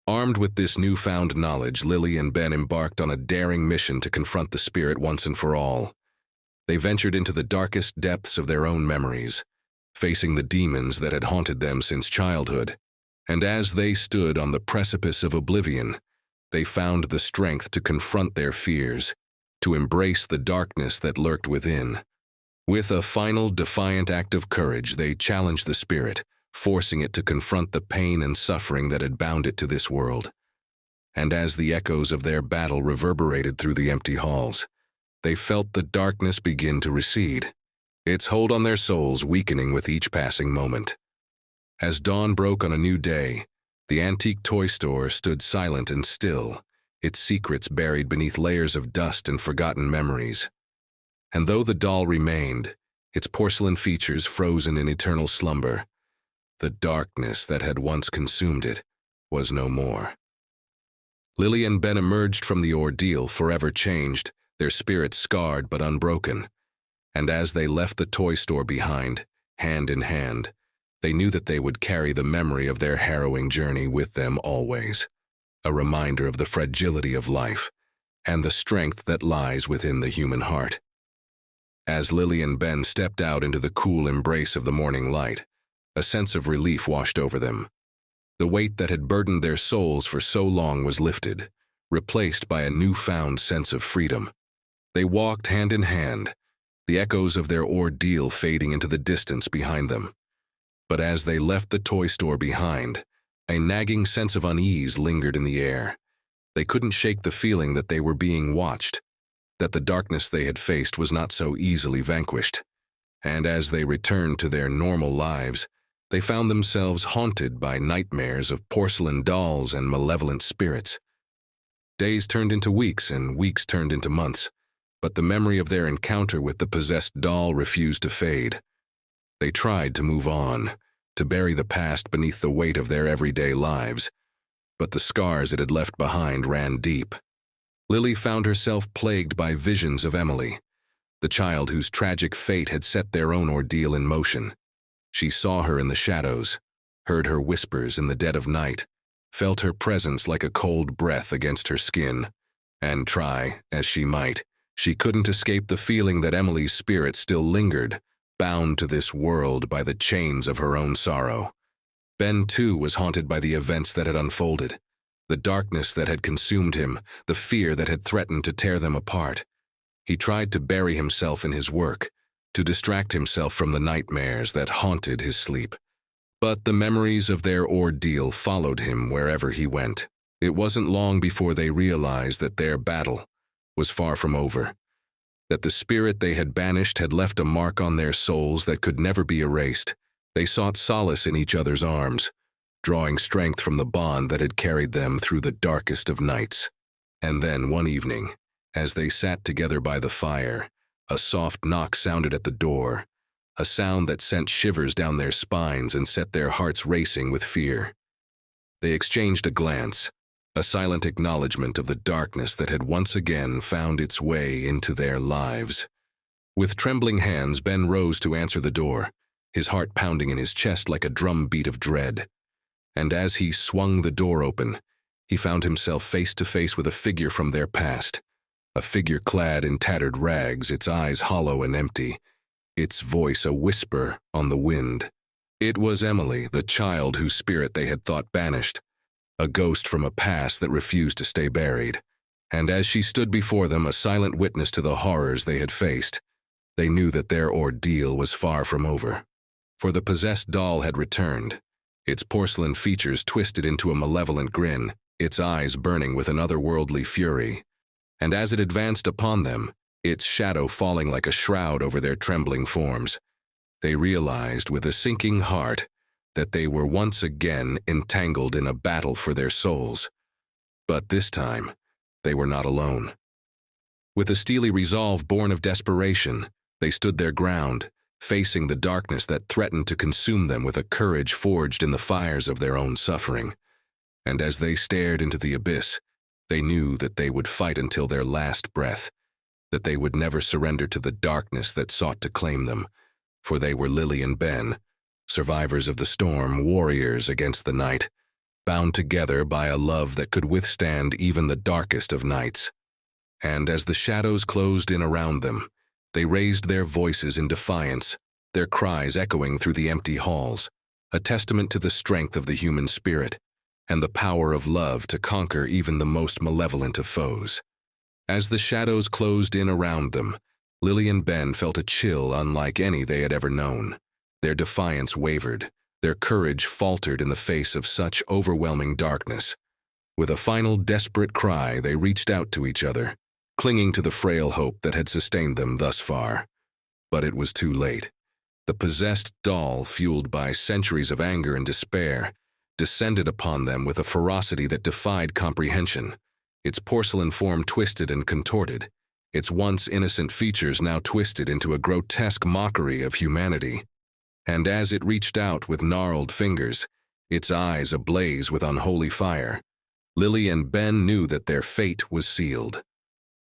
Armed with this newfound knowledge, Lily and Ben embarked on a daring mission to confront the spirit once and for all. They ventured into the darkest depths of their own memories, facing the demons that had haunted them since childhood. And as they stood on the precipice of oblivion, they found the strength to confront their fears, to embrace the darkness that lurked within. With a final defiant act of courage, they challenged the spirit, forcing it to confront the pain and suffering that had bound it to this world. And as the echoes of their battle reverberated through the empty halls, they felt the darkness begin to recede, its hold on their souls weakening with each passing moment. As dawn broke on a new day, the antique toy store stood silent and still, its secrets buried beneath layers of dust and forgotten memories. And though the doll remained, its porcelain features frozen in eternal slumber, the darkness that had once consumed it was no more. Lily and Ben emerged from the ordeal forever changed, their spirits scarred but unbroken. And as they left the toy store behind, hand in hand, they knew that they would carry the memory of their harrowing journey with them always, a reminder of the fragility of life and the strength that lies within the human heart. As Lily and Ben stepped out into the cool embrace of the morning light, a sense of relief washed over them. The weight that had burdened their souls for so long was lifted, replaced by a newfound sense of freedom. They walked hand in hand, the echoes of their ordeal fading into the distance behind them. But as they left the toy store behind, a nagging sense of unease lingered in the air. They couldn't shake the feeling that they were being watched, that the darkness they had faced was not so easily vanquished. And as they returned to their normal lives, they found themselves haunted by nightmares of porcelain dolls and malevolent spirits. Days turned into weeks and weeks turned into months, but the memory of their encounter with the possessed doll refused to fade. They tried to move on, to bury the past beneath the weight of their everyday lives, but the scars it had left behind ran deep. Lily found herself plagued by visions of Emily, the child whose tragic fate had set their own ordeal in motion. She saw her in the shadows, heard her whispers in the dead of night, felt her presence like a cold breath against her skin, and try as she might, she couldn't escape the feeling that Emily's spirit still lingered, bound to this world by the chains of her own sorrow. Ben, too, was haunted by the events that had unfolded, the darkness that had consumed him, the fear that had threatened to tear them apart. He tried to bury himself in his work, to distract himself from the nightmares that haunted his sleep. But the memories of their ordeal followed him wherever he went. It wasn't long before they realized that their battle was far from over, that the spirit they had banished had left a mark on their souls that could never be erased. They sought solace in each other's arms, drawing strength from the bond that had carried them through the darkest of nights. And then, one evening, as they sat together by the fire, a soft knock sounded at the door, a sound that sent shivers down their spines and set their hearts racing with fear. They exchanged a glance, a silent acknowledgement of the darkness that had once again found its way into their lives. With trembling hands, Ben rose to answer the door, his heart pounding in his chest like a drum beat of dread. And as he swung the door open, he found himself face to face with a figure from their past, a figure clad in tattered rags, its eyes hollow and empty, its voice a whisper on the wind. It was Emily, the child whose spirit they had thought banished, a ghost from a past that refused to stay buried. And as she stood before them, a silent witness to the horrors they had faced, they knew that their ordeal was far from over. For the possessed doll had returned, its porcelain features twisted into a malevolent grin, its eyes burning with an otherworldly fury. And as it advanced upon them, its shadow falling like a shroud over their trembling forms, they realized with a sinking heart that they were once again entangled in a battle for their souls. But this time, they were not alone. With a steely resolve born of desperation, they stood their ground, facing the darkness that threatened to consume them with a courage forged in the fires of their own suffering. And as they stared into the abyss, they knew that they would fight until their last breath, that they would never surrender to the darkness that sought to claim them, for they were Lily and Ben, survivors of the storm, warriors against the night, bound together by a love that could withstand even the darkest of nights. And as the shadows closed in around them, they raised their voices in defiance, their cries echoing through the empty halls, a testament to the strength of the human spirit and the power of love to conquer even the most malevolent of foes. As the shadows closed in around them, Lily and Ben felt a chill unlike any they had ever known. Their defiance wavered, their courage faltered in the face of such overwhelming darkness. With a final desperate cry, they reached out to each other, clinging to the frail hope that had sustained them thus far. But it was too late. The possessed doll, fueled by centuries of anger and despair, descended upon them with a ferocity that defied comprehension. Its porcelain form twisted and contorted, its once innocent features now twisted into a grotesque mockery of humanity. And as it reached out with gnarled fingers, its eyes ablaze with unholy fire, Lily and Ben knew that their fate was sealed.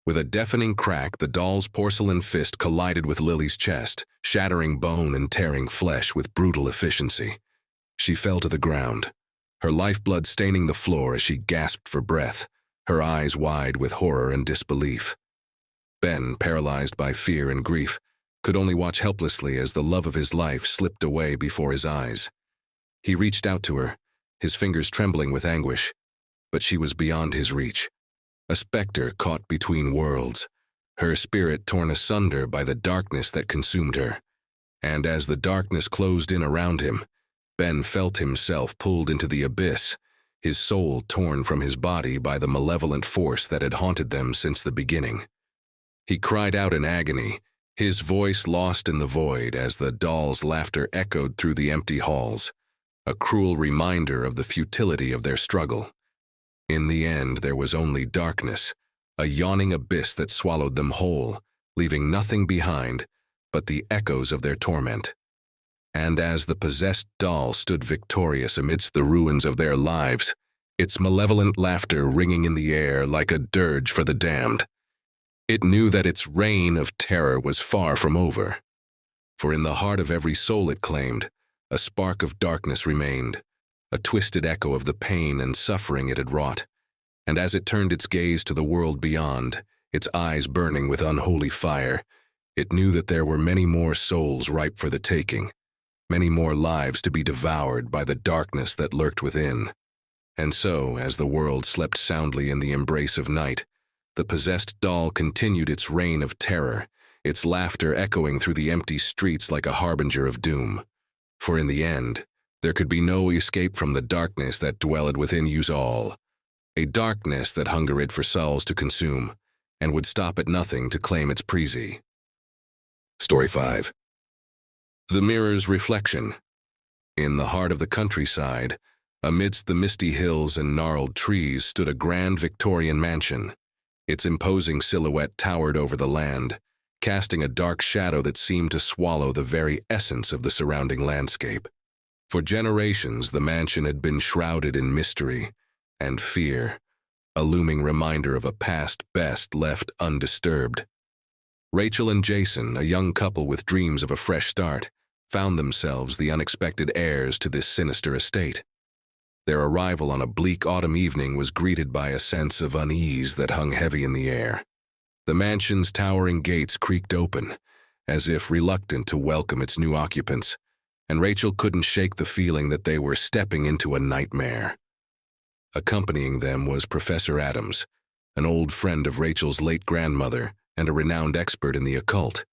With a deafening crack, the doll's porcelain fist collided with Lily's chest, shattering bone and tearing flesh with brutal efficiency. She fell to the ground, her lifeblood staining the floor as she gasped for breath, her eyes wide with horror and disbelief. Ben, paralyzed by fear and grief, could only watch helplessly as the love of his life slipped away before his eyes. He reached out to her, his fingers trembling with anguish, but she was beyond his reach. A specter caught between worlds, her spirit torn asunder by the darkness that consumed her. And as the darkness closed in around him, Ben felt himself pulled into the abyss, his soul torn from his body by the malevolent force that had haunted them since the beginning. He cried out in agony, his voice lost in the void as the doll's laughter echoed through the empty halls, a cruel reminder of the futility of their struggle. In the end, there was only darkness, a yawning abyss that swallowed them whole, leaving nothing behind but the echoes of their torment. And as the possessed doll stood victorious amidst the ruins of their lives, its malevolent laughter ringing in the air like a dirge for the damned, it knew that its reign of terror was far from over. For in the heart of every soul it claimed, a spark of darkness remained, a twisted echo of the pain and suffering it had wrought. And as it turned its gaze to the world beyond, its eyes burning with unholy fire, it knew that there were many more souls ripe for the taking, many more lives to be devoured by the darkness that lurked within. And so, as the world slept soundly in the embrace of night, the possessed doll continued its reign of terror, its laughter echoing through the empty streets like a harbinger of doom. For in the end, there could be no escape from the darkness that dwelled within yous all, a darkness that hungered for souls to consume, and would stop at nothing to claim its prey. Story 5. The Mirror's Reflection. In the heart of the countryside, Amidst the misty hills and gnarled trees stood a grand Victorian mansion. Its imposing silhouette towered over the land, casting a dark shadow that seemed to swallow the very essence of the surrounding landscape. For generations, the mansion had been shrouded in mystery and fear, a looming reminder of a past best left undisturbed. Rachel and Jason, a young couple with dreams of a fresh start, found themselves the unexpected heirs to this sinister estate. Their arrival on a bleak autumn evening was greeted by a sense of unease that hung heavy in the air. The mansion's towering gates creaked open, as if reluctant to welcome its new occupants, and Rachel couldn't shake the feeling that they were stepping into a nightmare. Accompanying them was Professor Adams, an old friend of Rachel's late grandmother and a renowned expert in the occult.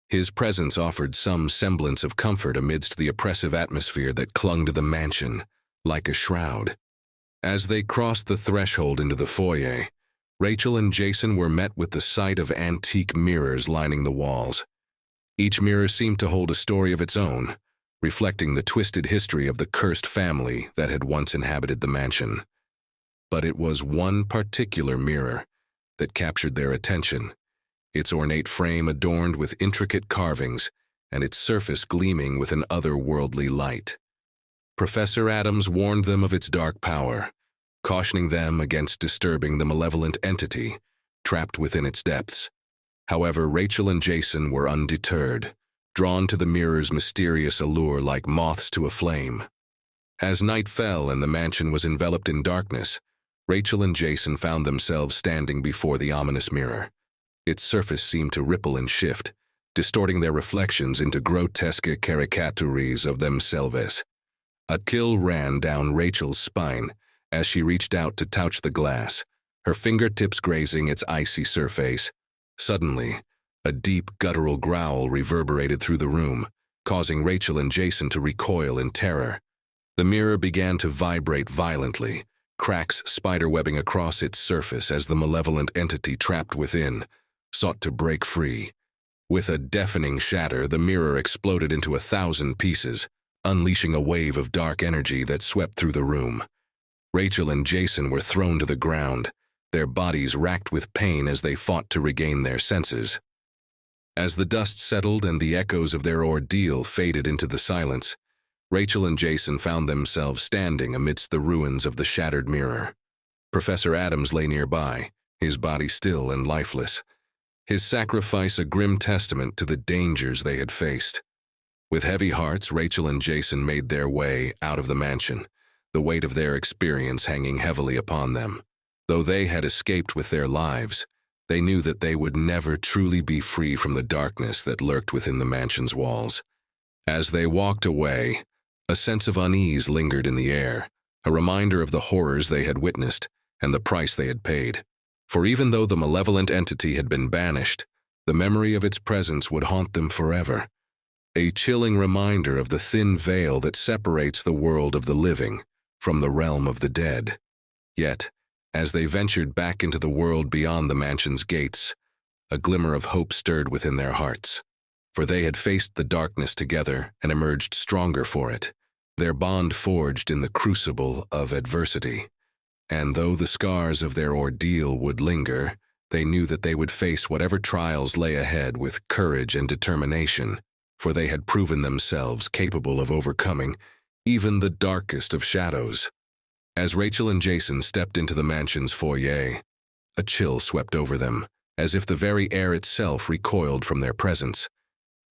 His presence offered some semblance of comfort amidst the oppressive atmosphere that clung to the mansion like a shroud. As they crossed the threshold into the foyer, Rachel and Jason were met with the sight of antique mirrors lining the walls. Each mirror seemed to hold a story of its own, reflecting the twisted history of the cursed family that had once inhabited the mansion. But it was one particular mirror that captured their attention, its ornate frame adorned with intricate carvings and its surface gleaming with an otherworldly light. Professor Adams warned them of its dark power, cautioning them against disturbing the malevolent entity trapped within its depths. However, Rachel and Jason were undeterred, drawn to the mirror's mysterious allure like moths to a flame. As night fell and the mansion was enveloped in darkness, Rachel and Jason found themselves standing before the ominous mirror. Its surface seemed to ripple and shift, distorting their reflections into grotesque caricatures of themselves. A chill ran down Rachel's spine as she reached out to touch the glass, her fingertips grazing its icy surface. Suddenly, a deep guttural growl reverberated through the room, causing Rachel and Jason to recoil in terror. The mirror began to vibrate violently, cracks spiderwebbing across its surface as the malevolent entity trapped within sought to break free. With a deafening shatter, the mirror exploded into 1,000 pieces, unleashing a wave of dark energy that swept through the room. Rachel and Jason were thrown to the ground, their bodies racked with pain as they fought to regain their senses. As the dust settled and the echoes of their ordeal faded into the silence, Rachel and Jason found themselves standing amidst the ruins of the shattered mirror. Professor Adams lay nearby, his body still and lifeless, his sacrifice a grim testament to the dangers they had faced. With heavy hearts, Rachel and Jason made their way out of the mansion, the weight of their experience hanging heavily upon them. Though they had escaped with their lives, they knew that they would never truly be free from the darkness that lurked within the mansion's walls. As they walked away, a sense of unease lingered in the air, a reminder of the horrors they had witnessed and the price they had paid. For even though the malevolent entity had been banished, the memory of its presence would haunt them forever. A chilling reminder of the thin veil that separates the world of the living from the realm of the dead. Yet, as they ventured back into the world beyond the mansion's gates, a glimmer of hope stirred within their hearts. For they had faced the darkness together and emerged stronger for it, their bond forged in the crucible of adversity. And though the scars of their ordeal would linger, they knew that they would face whatever trials lay ahead with courage and determination, for they had proven themselves capable of overcoming even the darkest of shadows. As Rachel and Jason stepped into the mansion's foyer, a chill swept over them, as if the very air itself recoiled from their presence.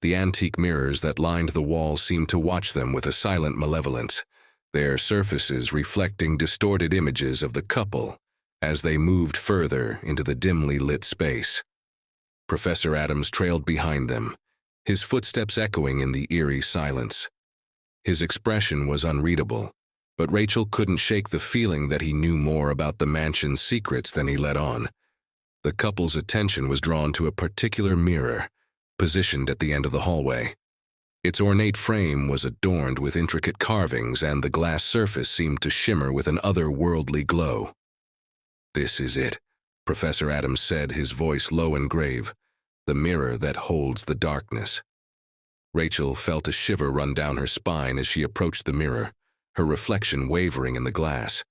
The antique mirrors that lined the walls seemed to watch them with a silent malevolence, their surfaces reflecting distorted images of the couple as they moved further into the dimly lit space. Professor Adams trailed behind them, his footsteps echoing in the eerie silence. His expression was unreadable, but Rachel couldn't shake the feeling that he knew more about the mansion's secrets than he let on. The couple's attention was drawn to a particular mirror, positioned at the end of the hallway. Its ornate frame was adorned with intricate carvings, and the glass surface seemed to shimmer with an otherworldly glow. "This is it," Professor Adams said, his voice low and grave. "The mirror that holds the darkness." Rachel felt a shiver run down her spine as she approached the mirror, her reflection wavering in the glass.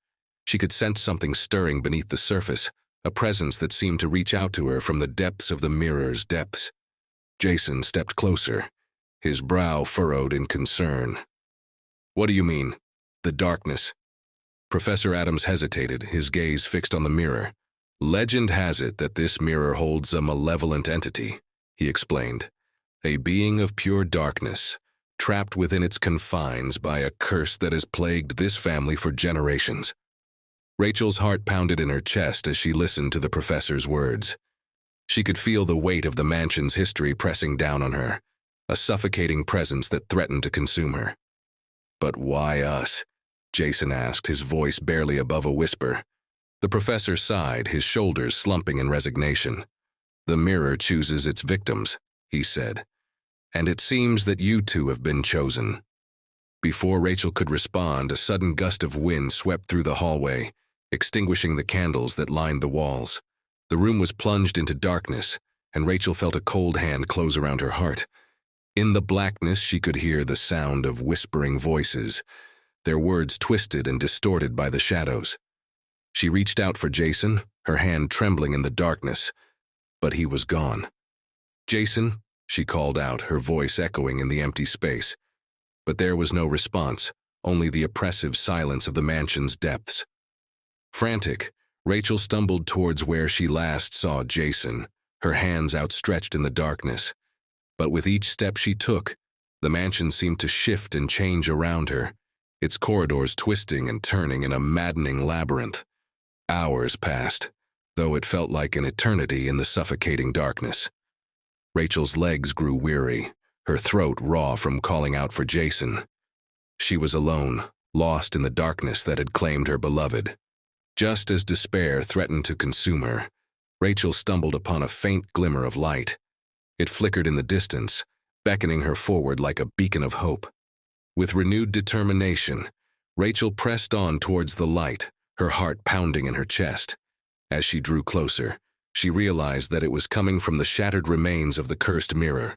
She could sense something stirring beneath the surface, a presence that seemed to reach out to her from the depths of the mirror's depths. Jason stepped closer, his brow furrowed in concern. "What do you mean? The darkness?" Professor Adams hesitated, his gaze fixed on the mirror. "Legend has it that this mirror holds a malevolent entity," he explained. "A being of pure darkness, trapped within its confines by a curse that has plagued this family for generations." Rachel's heart pounded in her chest as she listened to the professor's words. She could feel the weight of the mansion's history pressing down on her, a suffocating presence that threatened to consume her. "But why us?" Jason asked, his voice barely above a whisper. The professor sighed, his shoulders slumping in resignation. "The mirror chooses its victims," he said, "and it seems that you two have been chosen." Before Rachel could respond, a sudden gust of wind swept through the hallway, extinguishing the candles that lined the walls. The room was plunged into darkness, and Rachel felt a cold hand close around her heart. In the blackness, she could hear the sound of whispering voices, their words twisted and distorted by the shadows. She reached out for Jason, her hand trembling in the darkness, but he was gone. "Jason," she called out, her voice echoing in the empty space. But there was no response, only the oppressive silence of the mansion's depths. Frantic, Rachel stumbled towards where she last saw Jason, her hands outstretched in the darkness. But with each step she took, the mansion seemed to shift and change around her, its corridors twisting and turning in a maddening labyrinth. Hours passed, though it felt like an eternity in the suffocating darkness. Rachel's legs grew weary, her throat raw from calling out for Jason. She was alone, lost in the darkness that had claimed her beloved. Just as despair threatened to consume her, Rachel stumbled upon a faint glimmer of light. It flickered in the distance, beckoning her forward like a beacon of hope. With renewed determination, Rachel pressed on towards the light, her heart pounding in her chest. As she drew closer, she realized that it was coming from the shattered remains of the cursed mirror.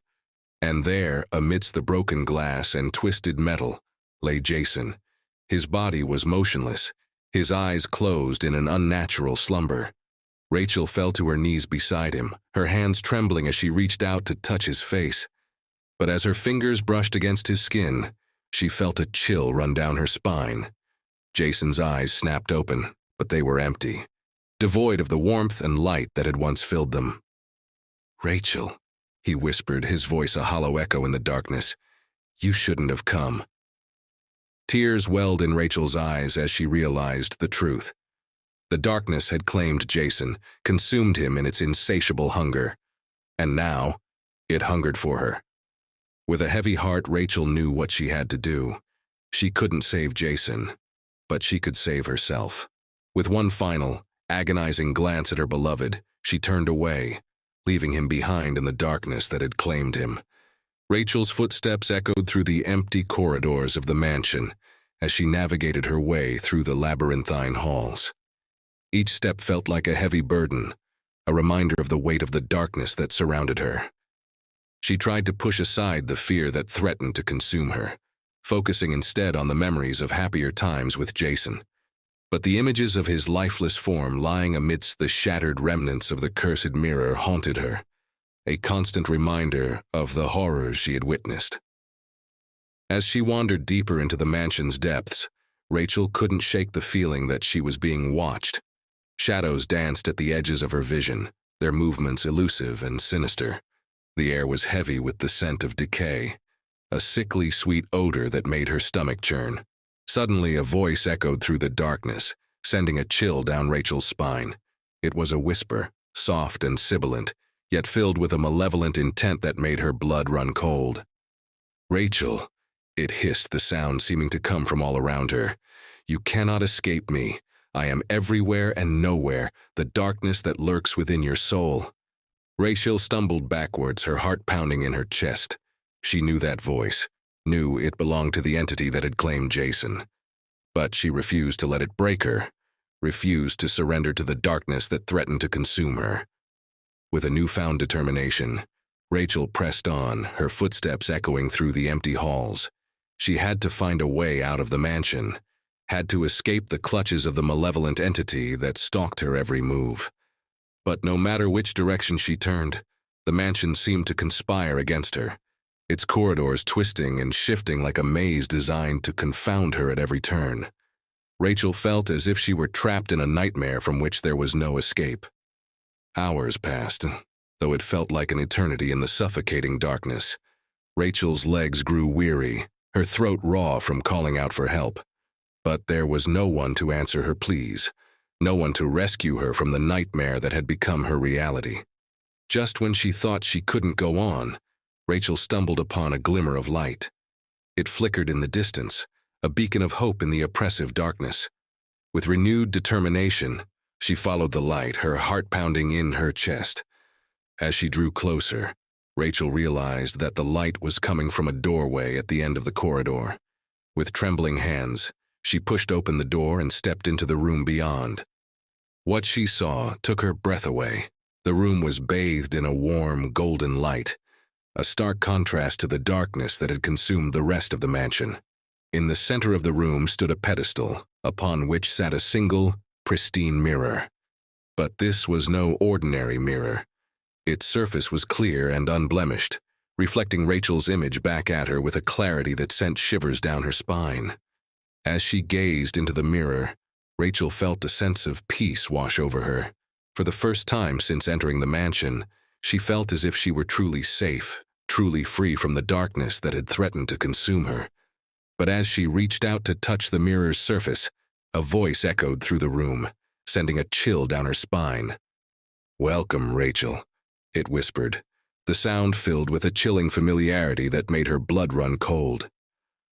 And there, amidst the broken glass and twisted metal, lay Jason. His body was motionless, his eyes closed in an unnatural slumber. Rachel fell to her knees beside him, her hands trembling as she reached out to touch his face. But as her fingers brushed against his skin, she felt a chill run down her spine. Jason's eyes snapped open, but they were empty, devoid of the warmth and light that had once filled them. "Rachel," he whispered, his voice a hollow echo in the darkness, "you shouldn't have come." Tears welled in Rachel's eyes as she realized the truth. The darkness had claimed Jason, consumed him in its insatiable hunger. And now, it hungered for her. With a heavy heart, Rachel knew what she had to do. She couldn't save Jason, but she could save herself. With one final, agonizing glance at her beloved, she turned away, leaving him behind in the darkness that had claimed him. Rachel's footsteps echoed through the empty corridors of the mansion as she navigated her way through the labyrinthine halls. Each step felt like a heavy burden, a reminder of the weight of the darkness that surrounded her. She tried to push aside the fear that threatened to consume her, focusing instead on the memories of happier times with Jason. But the images of his lifeless form lying amidst the shattered remnants of the cursed mirror haunted her, a constant reminder of the horrors she had witnessed. As she wandered deeper into the mansion's depths, Rachel couldn't shake the feeling that she was being watched. Shadows danced at the edges of her vision, their movements elusive and sinister. The air was heavy with the scent of decay, a sickly sweet odor that made her stomach churn. Suddenly, a voice echoed through the darkness, sending a chill down Rachel's spine. It was a whisper, soft and sibilant, yet filled with a malevolent intent that made her blood run cold. "Rachel," it hissed, the sound seeming to come from all around her. "You cannot escape me. I am everywhere and nowhere, the darkness that lurks within your soul." Rachel stumbled backwards, her heart pounding in her chest. She knew that voice, knew it belonged to the entity that had claimed Jason. But she refused to let it break her, refused to surrender to the darkness that threatened to consume her. With a newfound determination, Rachel pressed on, her footsteps echoing through the empty halls. She had to find a way out of the mansion, had to escape the clutches of the malevolent entity that stalked her every move. But no matter which direction she turned, the mansion seemed to conspire against her, its corridors twisting and shifting like a maze designed to confound her at every turn. Rachel felt as if she were trapped in a nightmare from which there was no escape. Hours passed, though it felt like an eternity in the suffocating darkness. Rachel's legs grew weary, her throat raw from calling out for help. But there was no one to answer her pleas, no one to rescue her from the nightmare that had become her reality. Just when she thought she couldn't go on, Rachel stumbled upon a glimmer of light. It flickered in the distance, a beacon of hope in the oppressive darkness. With renewed determination, she followed the light, her heart pounding in her chest. As she drew closer, Rachel realized that the light was coming from a doorway at the end of the corridor. With trembling hands, she pushed open the door and stepped into the room beyond. What she saw took her breath away. The room was bathed in a warm, golden light, a stark contrast to the darkness that had consumed the rest of the mansion. In the center of the room stood a pedestal, upon which sat a single, pristine mirror. But this was no ordinary mirror. Its surface was clear and unblemished, reflecting Rachel's image back at her with a clarity that sent shivers down her spine. As she gazed into the mirror, Rachel felt a sense of peace wash over her. For the first time since entering the mansion, she felt as if she were truly safe, truly free from the darkness that had threatened to consume her. But as she reached out to touch the mirror's surface, a voice echoed through the room, sending a chill down her spine. "Welcome, Rachel," it whispered, the sound filled with a chilling familiarity that made her blood run cold.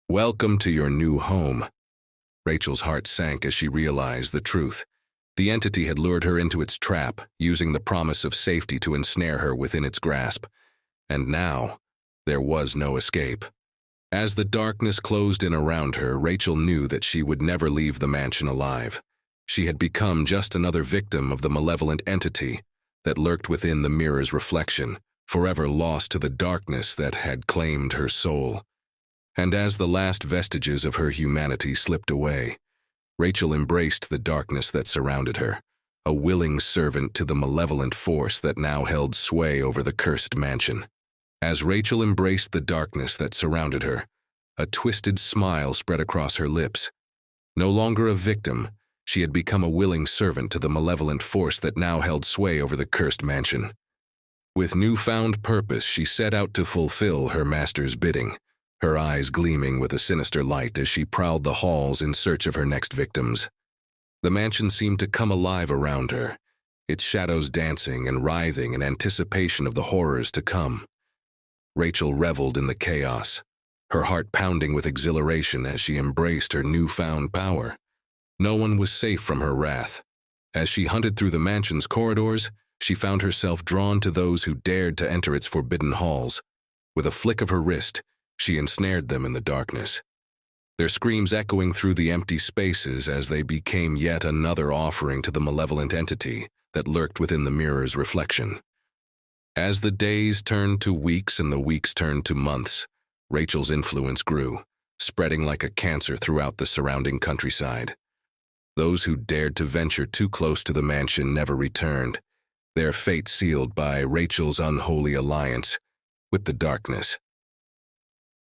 "Welcome to your new home." Rachel's heart sank as she realized the truth. The entity had lured her into its trap, using the promise of safety to ensnare her within its grasp. And now, there was no escape. As the darkness closed in around her, Rachel knew that she would never leave the mansion alive. She had become just another victim of the malevolent entity that lurked within the mirror's reflection, forever lost to the darkness that had claimed her soul. And as the last vestiges of her humanity slipped away, Rachel embraced the darkness that surrounded her, a willing servant to the malevolent force that now held sway over the cursed mansion. As Rachel embraced the darkness that surrounded her, a twisted smile spread across her lips. No longer a victim, she had become a willing servant to the malevolent force that now held sway over the cursed mansion. With newfound purpose, she set out to fulfill her master's bidding, her eyes gleaming with a sinister light as she prowled the halls in search of her next victims. The mansion seemed to come alive around her, its shadows dancing and writhing in anticipation of the horrors to come. Rachel reveled in the chaos, her heart pounding with exhilaration as she embraced her newfound power. No one was safe from her wrath. As she hunted through the mansion's corridors, she found herself drawn to those who dared to enter its forbidden halls. With a flick of her wrist, she ensnared them in the darkness, their screams echoing through the empty spaces as they became yet another offering to the malevolent entity that lurked within the mirror's reflection. As the days turned to weeks and the weeks turned to months, Rachel's influence grew, spreading like a cancer throughout the surrounding countryside. Those who dared to venture too close to the mansion never returned, their fate sealed by Rachel's unholy alliance with the darkness.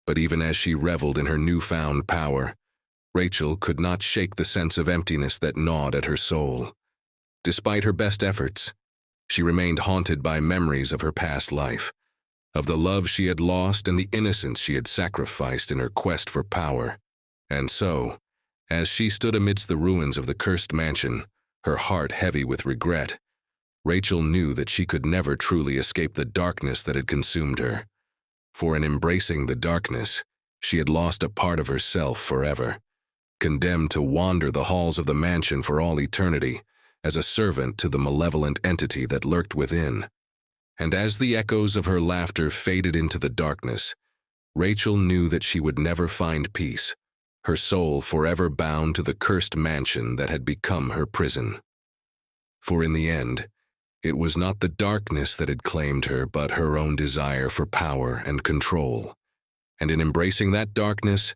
But even as she reveled in her newfound power, Rachel could not shake the sense of emptiness that gnawed at her soul. Despite her best efforts, she remained haunted by memories of her past life, of the love she had lost and the innocence she had sacrificed in her quest for power. And so, as she stood amidst the ruins of the cursed mansion, her heart heavy with regret, Rachel knew that she could never truly escape the darkness that had consumed her. For in embracing the darkness, she had lost a part of herself forever, condemned to wander the halls of the mansion for all eternity, as a servant to the malevolent entity that lurked within. And as the echoes of her laughter faded into the darkness, Rachel knew that she would never find peace, her soul forever bound to the cursed mansion that had become her prison. For in the end, it was not the darkness that had claimed her, but her own desire for power and control. And in embracing that darkness,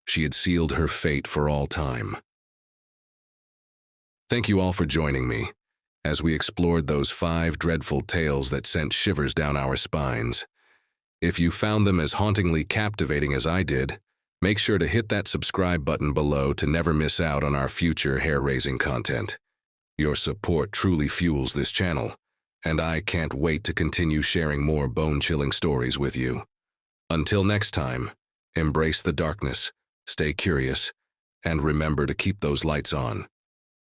She had sealed her fate for all time. Thank you all for joining me as we explored those 5 dreadful tales that sent shivers down our spines. If you found them as hauntingly captivating as I did, make sure to hit that subscribe button below to never miss out on our future hair-raising content. Your support truly fuels this channel, and I can't wait to continue sharing more bone-chilling stories with you. Until next time, embrace the darkness, stay curious, and remember to keep those lights on.